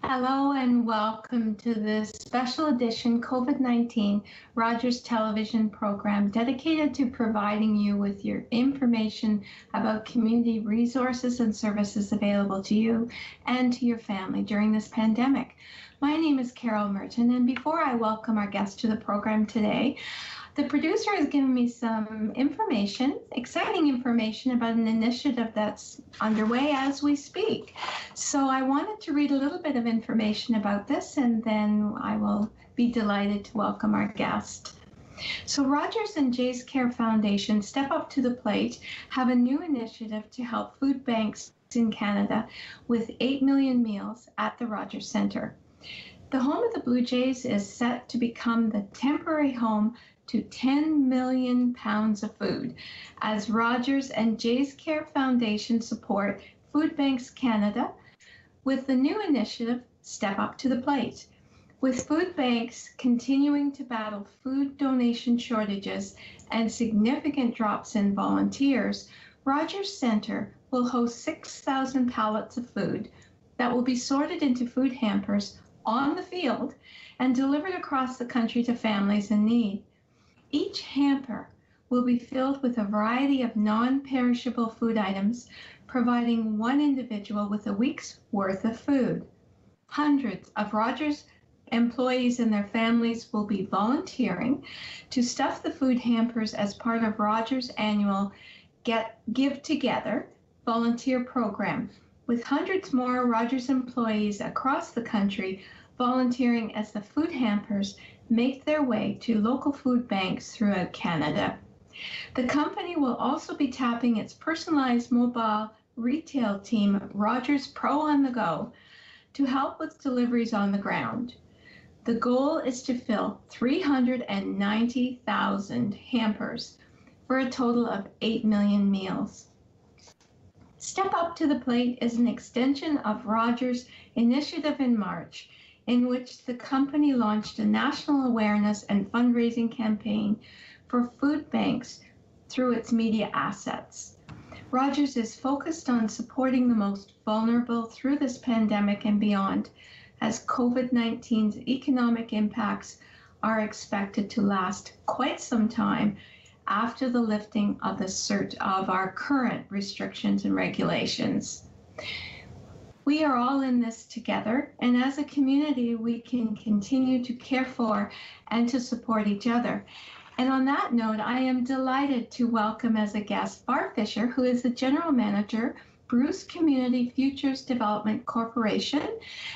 Hello and welcome to this special edition COVID-19 Rogers Television program dedicated to providing you with your information about community resources and services available to you and to your family during this pandemic. My name is Carol Merton, and before I welcome our guest to the program today, the producer has given me some information, exciting information about an initiative that's underway as we speak. So I wanted to read a little bit of information about this, and then I will be delighted to welcome our guest. So Rogers and Jay's Care Foundation Step Up to the Plate have a new initiative to help food banks in Canada with 8 million meals at the Rogers Centre. The home of the Blue Jays is set to become the temporary home to 10 million pounds of food, as Rogers and Jay's Care Foundation support Food Banks Canada with the new initiative, Step Up to the Plate. With food banks continuing to battle food donation shortages and significant drops in volunteers, Rogers Centre will host 6,000 pallets of food that will be sorted into food hampers on the field and delivered across the country to families in need. Each hamper will be filled with a variety of non-perishable food items, providing one individual with a week's worth of food. Hundreds of Rogers employees and their families will be volunteering to stuff the food hampers as part of Rogers' annual Give Together volunteer program, with hundreds more Rogers employees across the country volunteering as the food hampers make their way to local food banks throughout Canada. The company will also be tapping its personalized mobile retail team, Rogers Pro on the Go, to help with deliveries on the ground. The goal is to fill 390,000 hampers for a total of 8 million meals. Step Up to the Plate is an extension of Rogers' initiative in March, in which the company launched a national awareness and fundraising campaign for food banks through its media assets. Rogers is focused on supporting the most vulnerable through this pandemic and beyond, as COVID-19's economic impacts are expected to last quite some time after the lifting of our current restrictions and regulations. We are all in this together, and as a community, we can continue to care for and to support each other. And on that note, I am delighted to welcome as a guest Barb Fisher, who is the General Manager, Bruce Community Futures Development Corporation.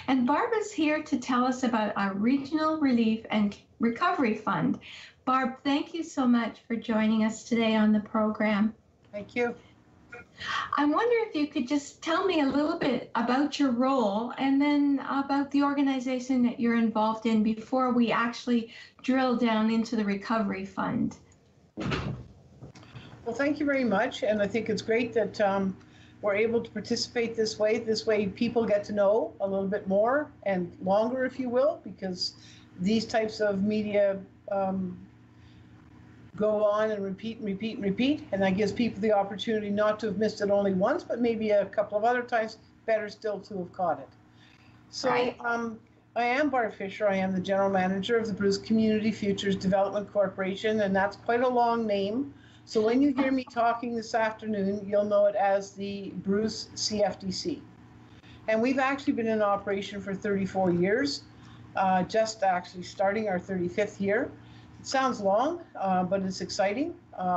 And Barb is here to tell us about our Regional Relief and Recovery Fund. Barb, thank you so much for joining us today on the program. Thank you. I wonder if you could just tell me a little bit about your role and then about the organization that you're involved in before we actually drill down into the Recovery Fund. Well, thank you very much. And I think it's great that we're able to participate this way. This way people get to know a little bit more and longer, if you will, because these types of media go on and repeat and repeat and repeat, and that gives people the opportunity not to have missed it only once, but maybe a couple of other times, better still to have caught it. So right. I am Barb Fisher. I am the General Manager of the Bruce Community Futures Development Corporation, and that's quite a long name. So when you hear me talking this afternoon, you'll know it as the Bruce CFTC. And we've actually been in operation for 34 years, just actually starting our 35th year. It sounds long, but it's exciting.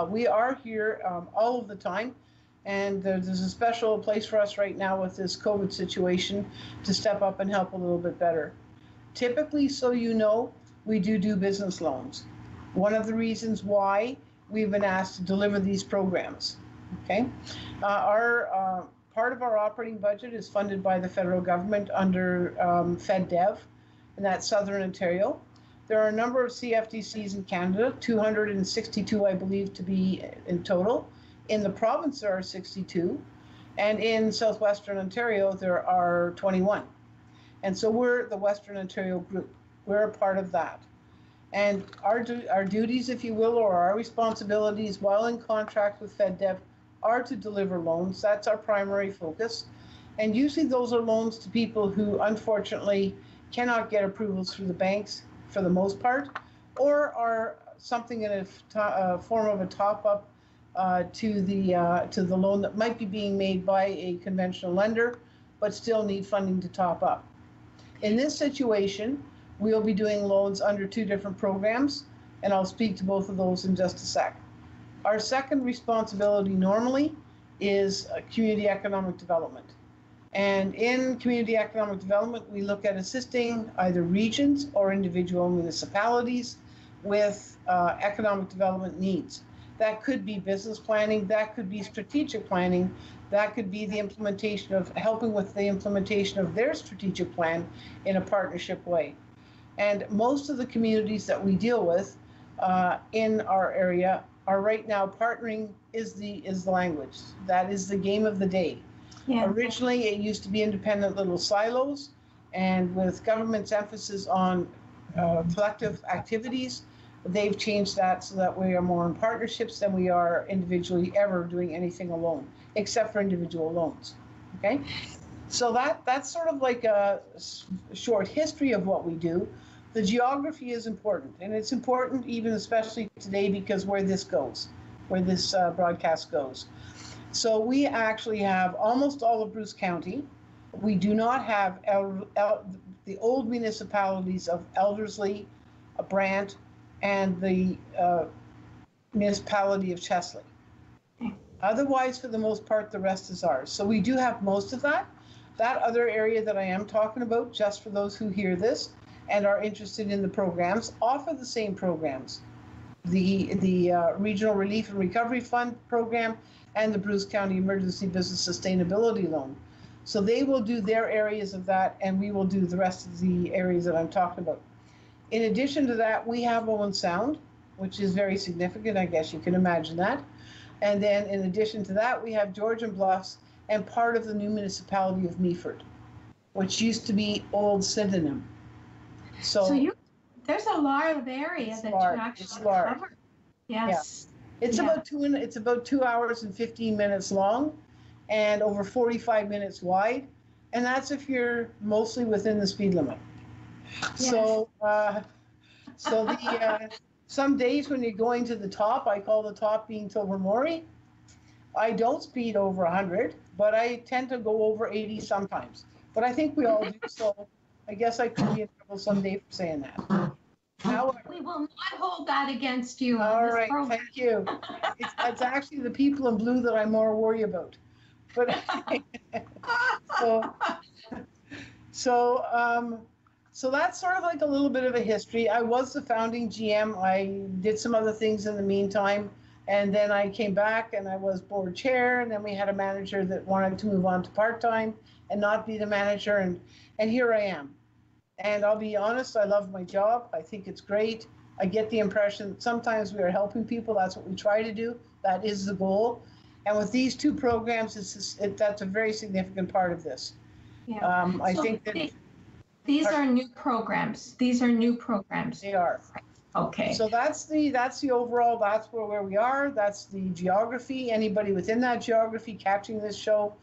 We are here all of the time, and there's a special place for us right now with this COVID situation to step up and help a little bit better. Typically, so you know, we do business loans. One of the reasons why we've been asked to deliver these programs, okay? Part of our operating budget is funded by the federal government under FedDev, and that's Southern Ontario. There are a number of CFTCs in Canada, 262, I believe, to be in total. In the province, there are 62. And in southwestern Ontario, there are 21. And so we're the Western Ontario group. We're a part of that. And our duties, if you will, or our responsibilities while in contract with FedDev are to deliver loans. That's our primary focus. And usually those are loans to people who unfortunately cannot get approvals through the banks for the most part, or are something in a form of a top-up to the loan that might be being made by a conventional lender, but still need funding to top up. In this situation, we'll be doing loans under two different programs, and I'll speak to both of those in just a sec. Our second responsibility normally is community economic development. And in community economic development, we look at assisting either regions or individual municipalities with economic development needs. That could be business planning, that could be strategic planning, that could be the implementation of helping with the implementation of their strategic plan in a partnership way. And most of the communities that we deal with in our area are right now partnering is the language. That is the game of the day. Yeah. Originally, it used to be independent little silos, and with government's emphasis on collective activities, they've changed that so that we are more in partnerships than we are individually ever doing anything alone, except for individual loans. Okay, so that's sort of like a short history of what we do. The geography is important, and it's important even especially today because where this goes, where this broadcast goes. So we actually have almost all of Bruce County. We do not have the old municipalities of Elderslie, Brant, and the municipality of Chesley. Otherwise, for the most part, the rest is ours. So we do have most of that. That other area that I am talking about, just for those who hear this and are interested in the programs, offer the same programs. The Regional Relief and Recovery Fund program and the Bruce County Emergency Business Sustainability Loan. So they will do their areas of that, and we will do the rest of the areas that I'm talking about. In addition to that, we have Owen Sound, which is very significant. I guess you can imagine that. And then in addition to that, we have Georgian Bluffs and part of the new municipality of Meaford, which used to be Old Sydenham. So there's a lot of area that you actually cover. Yes. Yeah. It's about 2 hours and 15 minutes long and over 45 minutes wide. And that's if you're mostly within the speed limit. Yes. So some days when you're going to the top, I call the top being Tobermory, I don't speed over 100, but I tend to go over 80 sometimes. But I think we all do, so I guess I could be in trouble someday for saying that. However, we will not hold that against you. All right, thank you. It's actually the people in blue that I'm more worried about. But so that's sort of like a little bit of a history. I was the founding GM. I did some other things in the meantime, and then I came back and I was board chair, and then we had a manager that wanted to move on to part-time and not be the manager, and here I am. And I'll be honest, I love my job. I think it's great. I get the impression that sometimes we are helping people. That's what we try to do. That is the goal. And with these two programs, that's a very significant part of this. Yeah. I think that these are new programs. These are new programs. They are. Okay. So that's the overall. That's where we are. That's the geography. Anybody within that geography catching this show,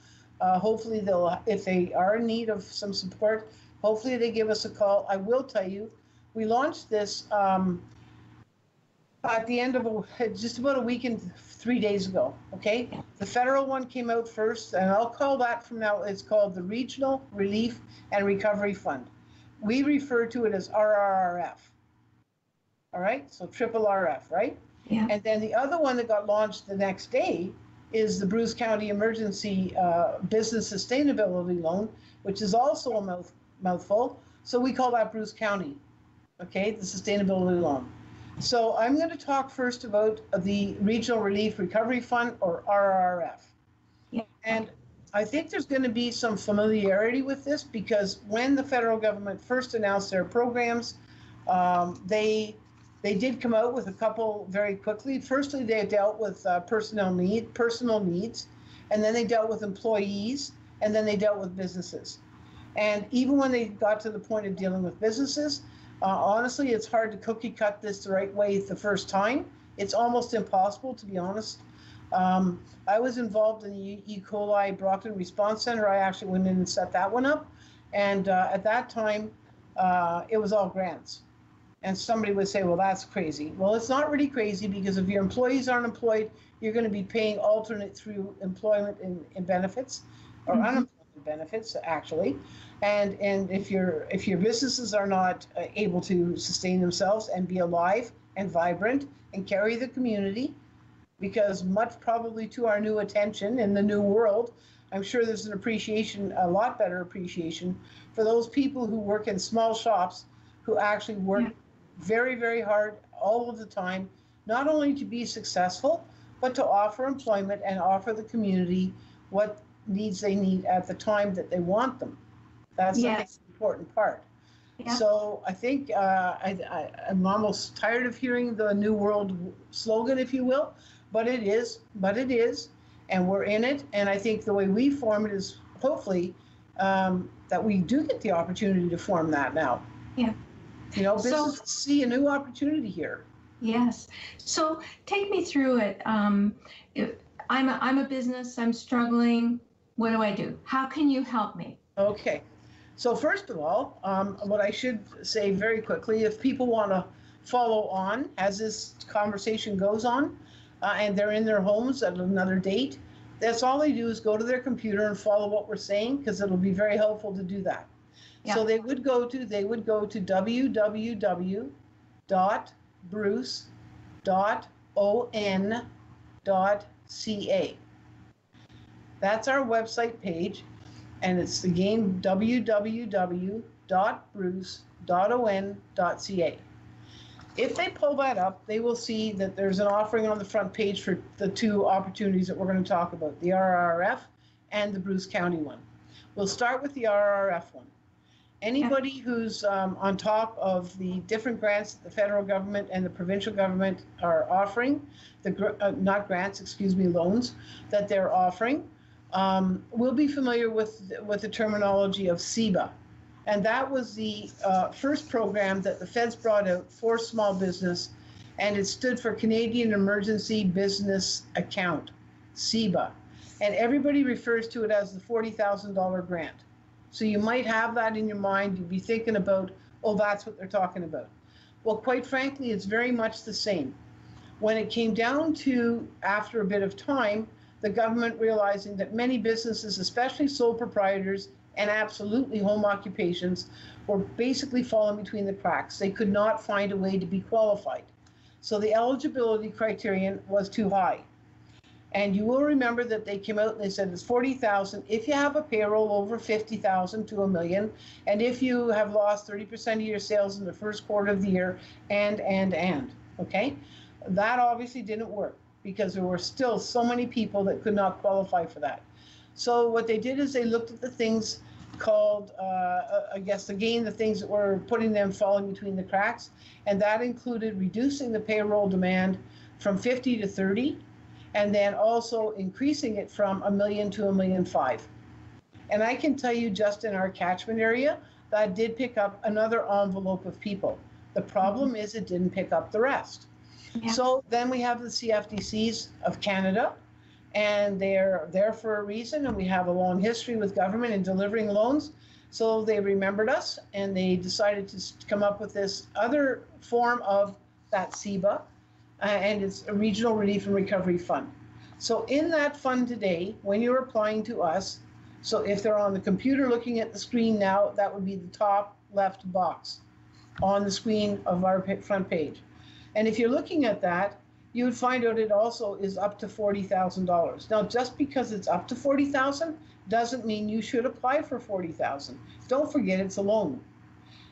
hopefully they'll, if they are in need of some support, hopefully they give us a call. I will tell you, we launched this at the end of just about a week and 3 days ago, okay? The federal one came out first, and I'll call that from now, it's called the Regional Relief and Recovery Fund. We refer to it as RRRF, all right? So triple RF, right? Yeah. And then the other one that got launched the next day is the Bruce County Emergency Business Sustainability Loan, which is also a mouthful. So we call that Bruce County, okay, the sustainability loan. So I'm going to talk first about the Regional Relief Recovery Fund, or RRF. Yeah. And I think there's going to be some familiarity with this because when the federal government first announced their programs, they did come out with a couple very quickly. Firstly, they dealt with personal needs. and then they dealt with employees, and then they dealt with businesses. And even when they got to the point of dealing with businesses, honestly, it's hard to cookie cut this the right way the first time. It's almost impossible, to be honest. I was involved in the E. coli Brockton Response Center. I actually went in and set that one up. And at that time, it was all grants. And somebody would say, well, that's crazy. Well, it's not really crazy, because if your employees aren't employed, you're going to be paying alternate through employment and benefits, or unemployment benefits, actually. And if your businesses are not able to sustain themselves and be alive and vibrant and carry the community, because much probably to our new attention in the new world, I'm sure there's an appreciation, a lot better appreciation, for those people who work in small shops, who actually work very, very hard all of the time, not only to be successful, but to offer employment and offer the community what needs they need at the time that they want them. That's the important part. Yeah. So I think I'm almost tired of hearing the New World slogan, if you will, but it is, and we're in it. And I think the way we form it is hopefully that we do get the opportunity to form that now. Yeah. You know, businesses see a new opportunity here. Yes. So take me through it. I'm a business. I'm struggling. What do I do? How can you help me? Okay. So first of all, what I should say very quickly, if people want to follow on as this conversation goes on, and they're in their homes at another date, that's all they do is go to their computer and follow what we're saying, because it'll be very helpful to do that. Yeah. So they would go to www.bruce.on.ca. That's our website page, and it's again www.bruce.on.ca. If they pull that up, they will see that there's an offering on the front page for the two opportunities that we're going to talk about, the RRF and the Bruce County one. We'll start with the RRF one. Anybody who's on top of the different grants that the federal government and the provincial government are offering, not grants, excuse me, loans that they're offering, will be familiar with the terminology of CEBA. And that was the first program that the feds brought out for small business, and it stood for Canadian Emergency Business Account, CEBA. And everybody refers to it as the $40,000 grant. So you might have that in your mind. You'd be thinking about, oh, that's what they're talking about. Well, quite frankly, it's very much the same. When it came down to, after a bit of time, the government realizing that many businesses, especially sole proprietors and absolutely home occupations, were basically falling between the cracks. They could not find a way to be qualified. So the eligibility criterion was too high. And you will remember that they came out and they said it's $40,000 if you have a payroll over $50,000 to $1 million, and if you have lost 30% of your sales in the first quarter of the year, and, okay? That obviously didn't work, because there were still so many people that could not qualify for that. So what they did is they looked at the things called, I guess, again, the things that were putting them falling between the cracks, and that included reducing the payroll demand from 50 to 30, and then also increasing it from $1 million to $1.5 million. And I can tell you, just in our catchment area, that did pick up another envelope of people. The problem is it didn't pick up the rest. Yeah. So then we have the CFTCs of Canada, and they're there for a reason, and we have a long history with government in delivering loans. So they remembered us, and they decided to come up with this other form of that CEBA, and it's a Regional Relief and Recovery Fund. So in that fund today, when you're applying to us, so if they're on the computer looking at the screen now, that would be the top left box on the screen of our front page. And if you're looking at that, you would find out it also is up to $40,000. Now, just because it's up to $40,000 doesn't mean you should apply for $40,000. Don't forget it's a loan.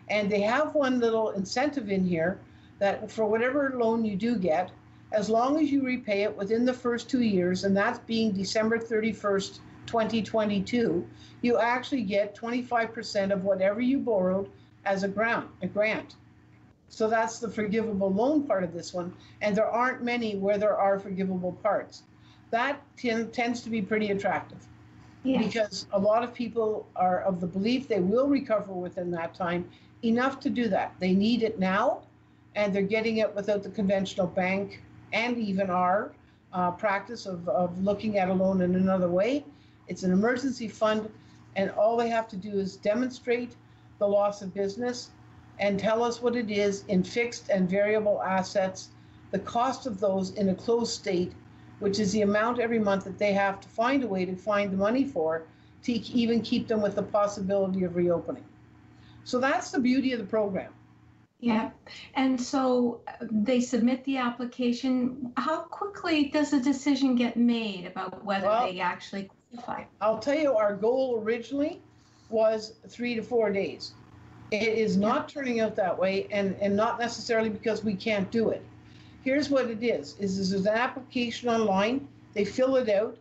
And they have one little incentive in here that for whatever loan you do get, as long as you repay it within the first 2 years, and that's being December 31st, 2022, you actually get 25% of whatever you borrowed as a grant. So that's the forgivable loan part of this one. And there aren't many where there are forgivable parts. that tends to be pretty attractive. Yes. Because a lot of people are of the belief they will recover within that time, enough to do that. They need it now, and they're getting it without the conventional bank and even our practice of looking at a loan in another way. It's an emergency fund, and all they have to do is demonstrate the loss of business and tell us what it is in fixed and variable assets, the cost of those in a closed state, which is the amount every month that they have to find a way to find the money for to even keep them with the possibility of reopening. So that's the beauty of the program. Yeah. And so they submit the application. How quickly does a decision get made about whether they actually qualify? I'll tell you, our goal originally was 3 to 4 days. It is not turning out that way, and not necessarily because we can't do it. Here's what it is there's an application online. They fill it out.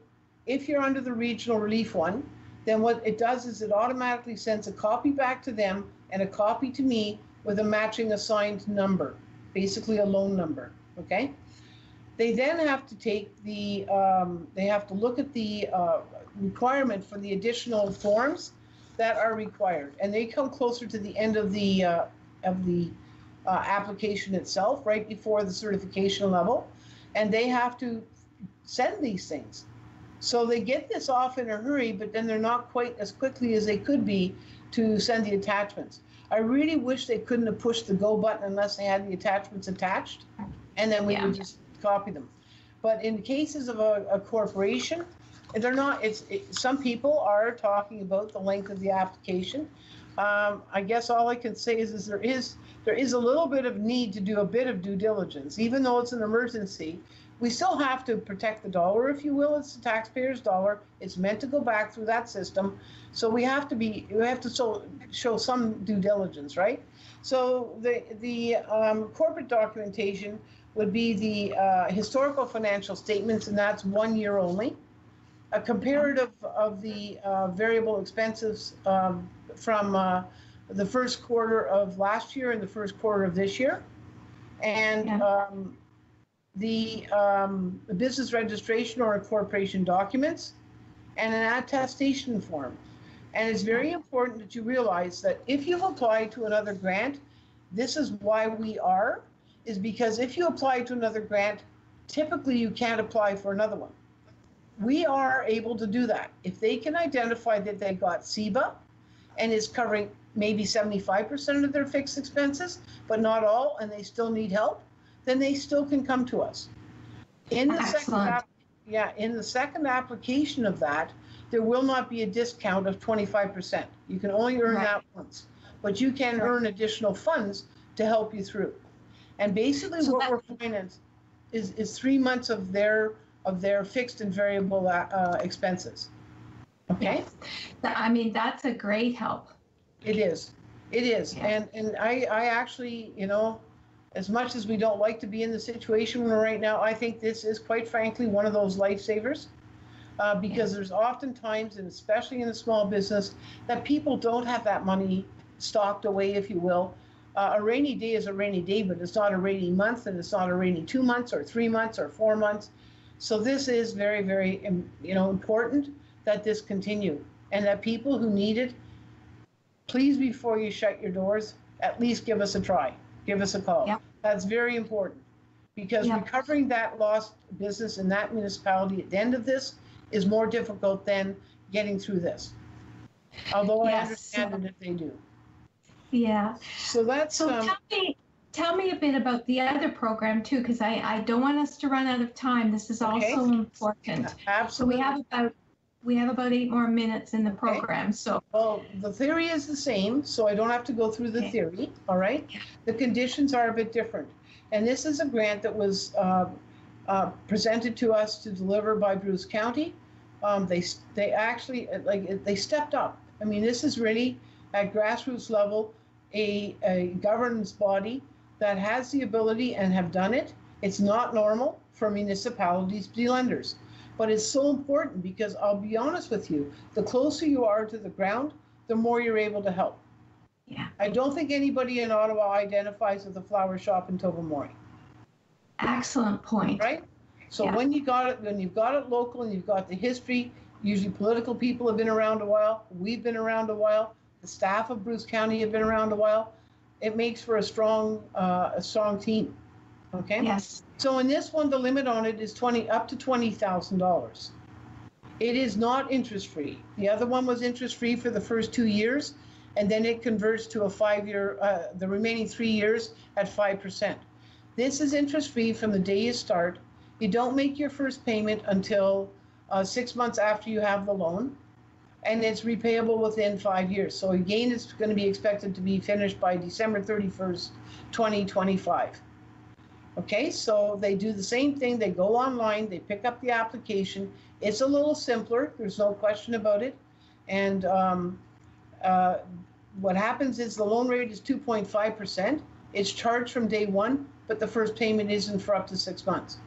If you're under the regional relief one, then what it does is it automatically sends a copy back to them and a copy to me with a matching assigned number, basically a loan number, okay? They then have to take they have to look at the requirement for the additional forms that are required. And they come closer to the end of the application itself, right before the certification level, and they have to send these things. So they get this off in a hurry, but then they're not quite as quickly as they could be to send the attachments. I really wish they couldn't have pushed the go button unless they had the attachments attached, and then we would just copy them. But in cases of a corporation, they're not. Some people are talking about the length of the application. I guess all I can say is there is a little bit of need to do a bit of due diligence, even though it's an emergency. We still have to protect the dollar, if you will. It's the taxpayer's dollar. It's meant to go back through that system. So we have to show some due diligence, right? So the corporate documentation would be the historical financial statements, and that's 1 year only. A comparative of the variable expenses from the first quarter of last year and the first quarter of this year, and the business registration or incorporation documents, and an attestation form. And it's very important that you realize that if you've applied to another grant, this is why is because if you apply to another grant, typically you can't apply for another one. We are able to do that. If they can identify that they got CEBA and is covering maybe 75% of their fixed expenses, but not all, and they still need help, then they still can come to us. In the second application of that, there will not be a discount of 25%. You can only earn that once, but you can earn additional funds to help you through. And basically what we're finding is 3 months of their fixed and variable expenses. Okay? I mean, that's a great help. It is. Yeah. And I actually, as much as we don't like to be in the situation we're right now, I think this is, quite frankly, one of those lifesavers, because there's often times, and especially in a small business, that people don't have that money stocked away, if you will. A rainy day is a rainy day, but it's not a rainy month, and it's not a rainy 2 months or 3 months or 4 months. So this is very, very, important that this continue, and that people who need it, please, before you shut your doors, at least give us a try. Give us a call. Yep. That's very important, because recovering that lost business in that municipality at the end of this is more difficult than getting through this. Although I understand it if they do. Yeah. So that's. So tell me a bit about the other program too, because I don't want us to run out of time. This is also important. Absolutely. So we have about 8 more minutes in the program. So the theory is the same, so I don't have to go through the theory. All right. Yeah. The conditions are a bit different, and this is a grant that was presented to us to deliver by Bruce County. They actually they stepped up. I mean, this is really at grassroots level a governance body that has the ability and have done it. It's not normal for municipalities to be lenders. But it's so important, because I'll be honest with you, the closer you are to the ground, the more you're able to help. Yeah. I don't think anybody in Ottawa identifies with a flower shop in Tobermory. Excellent point. Right? So Yeah. when you've got it local and you've got the history, usually political people have been around a while, we've been around a while, the staff of Bruce County have been around a while, it makes for a strong team. Okay? Yes. So in this one, the limit on it is up to $20,000. It is not interest-free. The other one was interest-free for the first 2 years, and then it converts to a 5-year, the remaining 3 years at 5%. This is interest-free from the day you start. You don't make your first payment until 6 months after you have the loan, and it's repayable within 5 years. So again, it's going to be expected to be finished by December 31st, 2025. Okay, so they do the same thing. They go online, they pick up the application. It's a little simpler, there's no question about it. And what happens is the loan rate is 2.5%. It's charged from day one, but the first payment isn't for up to 6 months.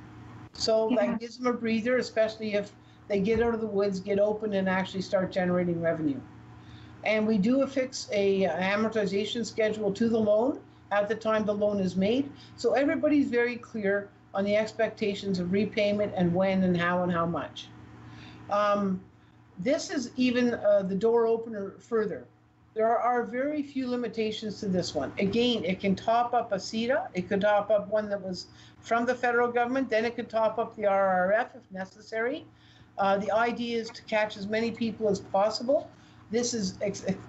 So that gives them a breather, especially if they get out of the woods, get open, and actually start generating revenue. And we do affix an amortization schedule to the loan at the time the loan is made. So everybody's very clear on the expectations of repayment and when and how much. This is even the door opener further. There are very few limitations to this one. Again, it can top up a CETA. It could top up one that was from the federal government. Then it could top up the RRF if necessary. The idea is to catch as many people as possible. This is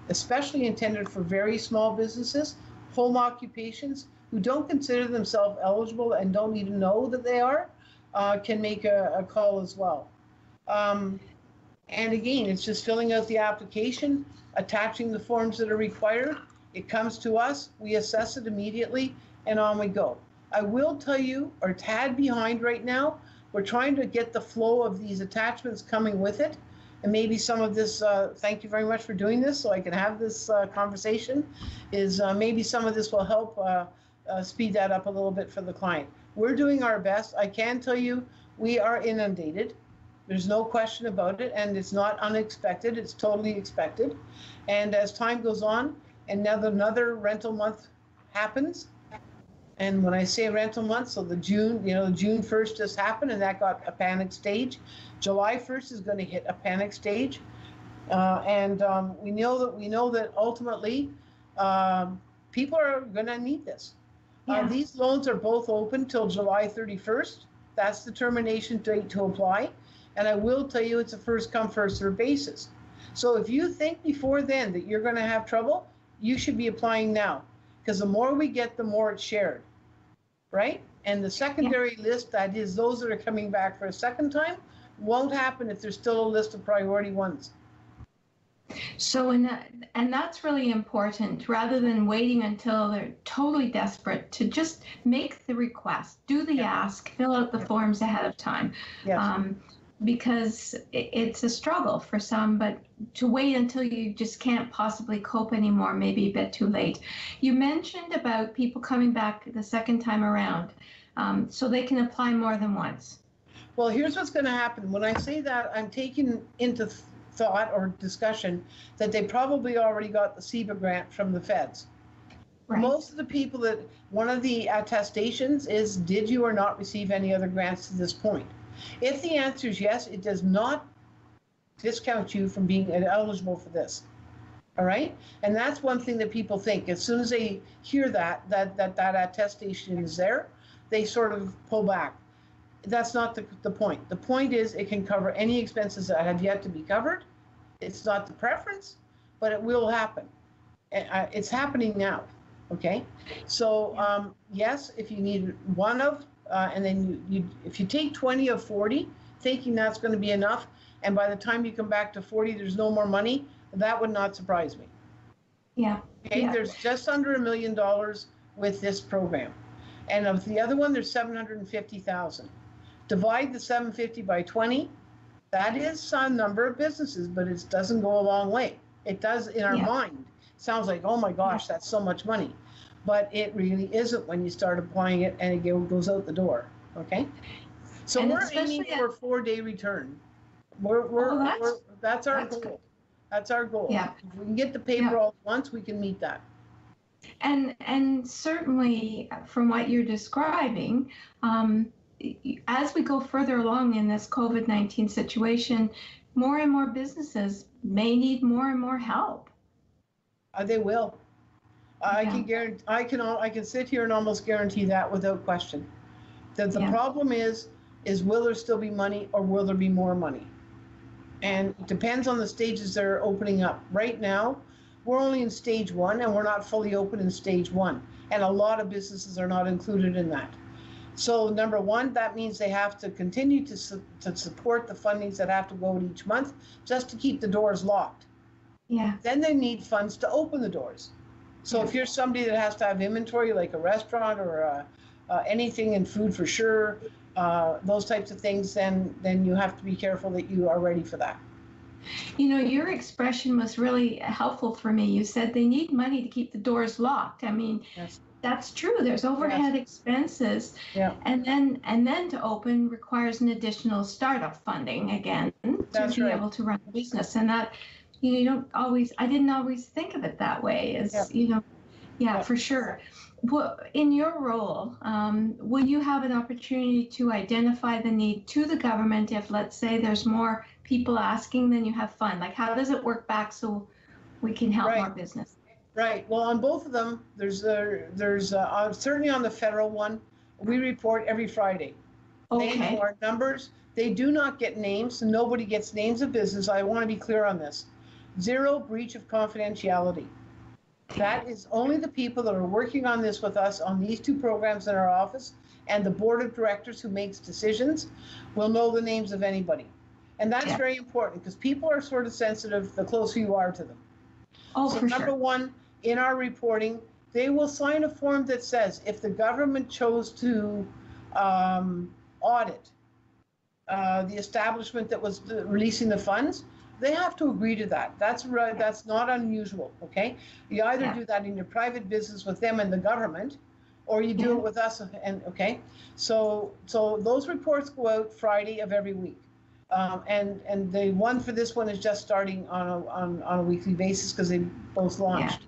especially intended for very small businesses, home occupations, who don't consider themselves eligible and don't even know that they are, can make a call as well. And again, it's just filling out the application, attaching the forms that are required. It comes to us, we assess it immediately, and on we go. I will tell you, we're a tad behind right now. We're trying to get the flow of these attachments coming with it. And maybe some of this, thank you very much for doing this so I can have this conversation, is maybe some of this will help speed that up a little bit for the client. We're doing our best. I can tell you we are inundated. There's no question about it, and it's not unexpected. It's totally expected. And as time goes on, and another rental month happens, and when I say rental month, so the June 1st just happened, and that got a panic stage. July 1st is going to hit a panic stage, and we know that ultimately people are going to need this. Yeah. These loans are both open till July 31st. That's the termination date to apply. And I will tell you, it's a first come, first served basis. So if you think before then that you're going to have trouble, you should be applying now, because the more we get, the more it's shared, right? And the secondary list, that is those that are coming back for a second time, won't happen if there's still a list of priority ones. So, and that's really important, rather than waiting until they're totally desperate, to just make the request, do the ask, fill out the forms ahead of time. Yes. Because it's a struggle for some, but to wait until you just can't possibly cope anymore may be a bit too late. You mentioned about people coming back the second time around, so they can apply more than once. Well, here's what's going to happen. When I say that, I'm taking into thought or discussion that they probably already got the CEBA grant from the feds. Right. Most of the people that, one of the attestations is, did you or not receive any other grants to this point? If the answer is yes, it does not discount you from being eligible for this. All right? And that's one thing that people think. As soon as they hear that attestation is there, they sort of pull back. That's not the point. The point is it can cover any expenses that have yet to be covered. It's not the preference, but it will happen. It's happening now. Okay? So yes, if you need one of, and then if you take 20 of 40, thinking that's going to be enough, and by the time you come back to 40, there's no more money, that would not surprise me. Yeah. Okay, yeah. There's just under $1 million with this program. And of the other one, there's 750,000. Divide the 750 by 20, that is some number of businesses, but it doesn't go a long way. It does in our mind. It sounds like, oh my gosh, that's so much money. But it really isn't when you start applying it and it goes out the door, okay? So and we're aiming for a 4-day return. That's our goal. Good. That's our goal. Yeah. If we can get the paper all at once, we can meet that. And certainly from what you're describing, as we go further along in this COVID-19 situation, more and more businesses may need more and more help. They will. I Yeah. can guarantee. I can sit here and almost guarantee that without question. That the Yeah. problem is will there still be money or will there be more money? And it depends on the stages they're opening up. Right now, we're only in stage 1 and we're not fully open in stage 1. And a lot of businesses are not included in that. So number 1, that means they have to continue to support the fundings that have to go out each month just to keep the doors locked. Yeah. Then they need funds to open the doors. So if you're somebody that has to have inventory, like a restaurant or anything in food for sure, those types of things, then you have to be careful that you are ready for that. You know, your expression was really helpful for me. You said they need money to keep the doors locked. I mean, Yes. that's true. There's overhead expenses. Yeah. And then to open requires an additional startup funding again to be able to run the business. And that, you don't always, I didn't always think of it that way as, for sure. Well, in your role, will you have an opportunity to identify the need to the government if, let's say, there's more people asking than you have fund? Like, how does it work back so we can help more business? Right. Well, on both of them, there's certainly on the federal one, we report every Friday. Okay. They know our numbers. They do not get names. So nobody gets names of business. I want to be clear on this. 0 breach of confidentiality. That is only the people that are working on this with us on these 2 programs in our office, and the board of directors who makes decisions will know the names of anybody. And that's very important because people are sort of sensitive the closer you are to them. Oh, so for number sure. 1, in our reporting, they will sign a form that says if the government chose to audit the establishment that was releasing the funds, they have to agree to that. That's right. That's not unusual. Okay. You either do that in your private business with them and the government, or you do it with us. And okay. So those reports go out Friday of every week. And the one for this one is just starting on a weekly basis because they both launched.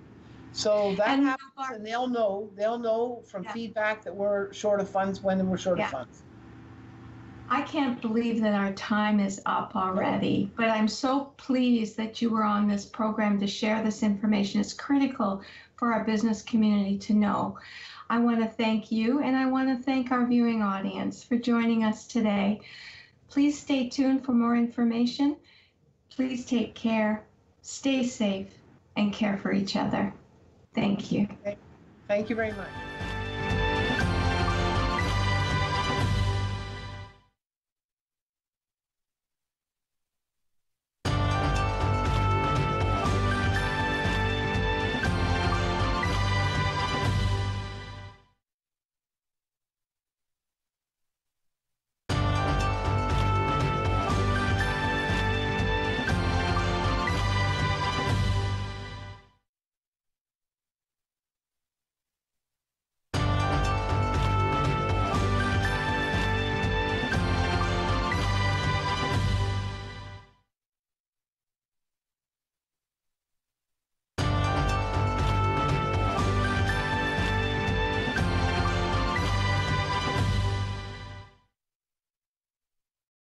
So that happens, and they'll know from feedback that we're short of funds when we're short of funds. I can't believe that our time is up already, but I'm so pleased that you were on this program to share this information. It's critical for our business community to know. I want to thank you, and I want to thank our viewing audience for joining us today. Please stay tuned for more information. Please take care, stay safe, and care for each other. Thank you. Thank you very much.